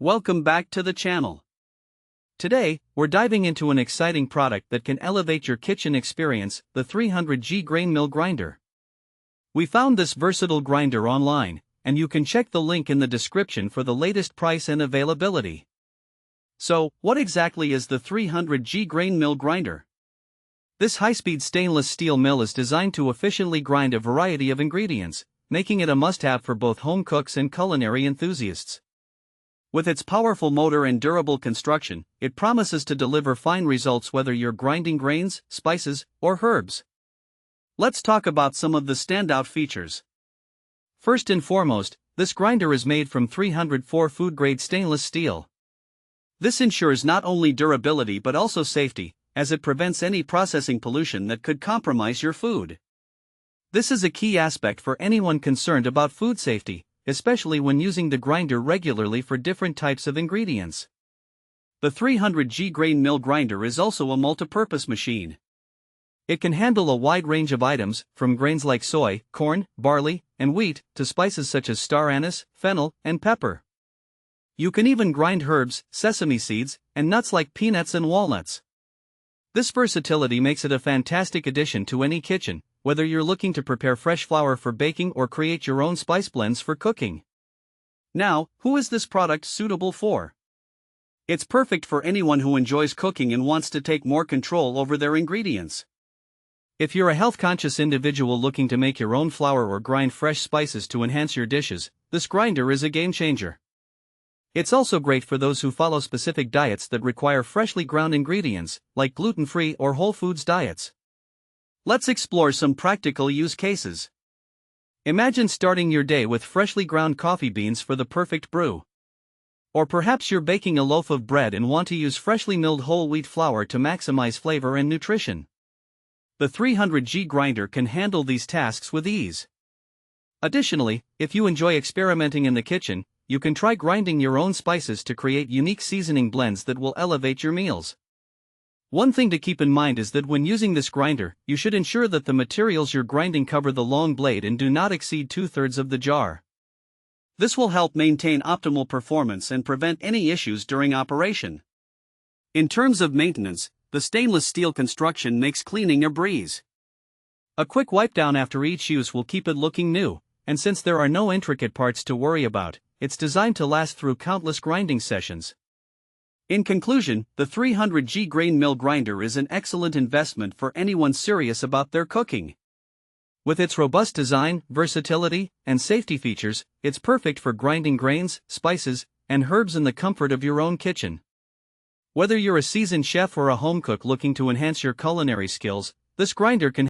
Welcome back to the channel. Today, we're diving into an exciting product that can elevate your kitchen experience, the 300G grain mill grinder. We found this versatile grinder online, and you can check the link in the description for the latest price and availability. So, what exactly is the 300G grain mill grinder? This high-speed stainless steel mill is designed to efficiently grind a variety of ingredients, making it a must-have for both home cooks and culinary enthusiasts. With its powerful motor and durable construction, it promises to deliver fine results whether you're grinding grains, spices, or herbs. Let's talk about some of the standout features. First and foremost, this grinder is made from 304 food-grade stainless steel. This ensures not only durability but also safety, as it prevents any processing pollution that could compromise your food. This is a key aspect for anyone concerned about food safety, especially when using the grinder regularly for different types of ingredients. The 300G grain mill grinder is also a multipurpose machine. It can handle a wide range of items, from grains like soy, corn, barley, and wheat, to spices such as star anise, fennel, and pepper. You can even grind herbs, sesame seeds, and nuts like peanuts and walnuts. This versatility makes it a fantastic addition to any kitchen, whether you're looking to prepare fresh flour for baking or create your own spice blends for cooking. Now, who is this product suitable for? It's perfect for anyone who enjoys cooking and wants to take more control over their ingredients. If you're a health-conscious individual looking to make your own flour or grind fresh spices to enhance your dishes, this grinder is a game-changer. It's also great for those who follow specific diets that require freshly ground ingredients, like gluten-free or whole foods diets. Let's explore some practical use cases. Imagine starting your day with freshly ground coffee beans for the perfect brew. Or perhaps you're baking a loaf of bread and want to use freshly milled whole wheat flour to maximize flavor and nutrition. The 300G grinder can handle these tasks with ease. Additionally, if you enjoy experimenting in the kitchen, you can try grinding your own spices to create unique seasoning blends that will elevate your meals. One thing to keep in mind is that when using this grinder, you should ensure that the materials you're grinding cover the long blade and do not exceed 2/3 of the jar. This will help maintain optimal performance and prevent any issues during operation. In terms of maintenance, the stainless steel construction makes cleaning a breeze. A quick wipe down after each use will keep it looking new, and since there are no intricate parts to worry about, it's designed to last through countless grinding sessions. In conclusion, the 300G grain mill grinder is an excellent investment for anyone serious about their cooking. With its robust design, versatility, and safety features, it's perfect for grinding grains, spices, and herbs in the comfort of your own kitchen. Whether you're a seasoned chef or a home cook looking to enhance your culinary skills, this grinder can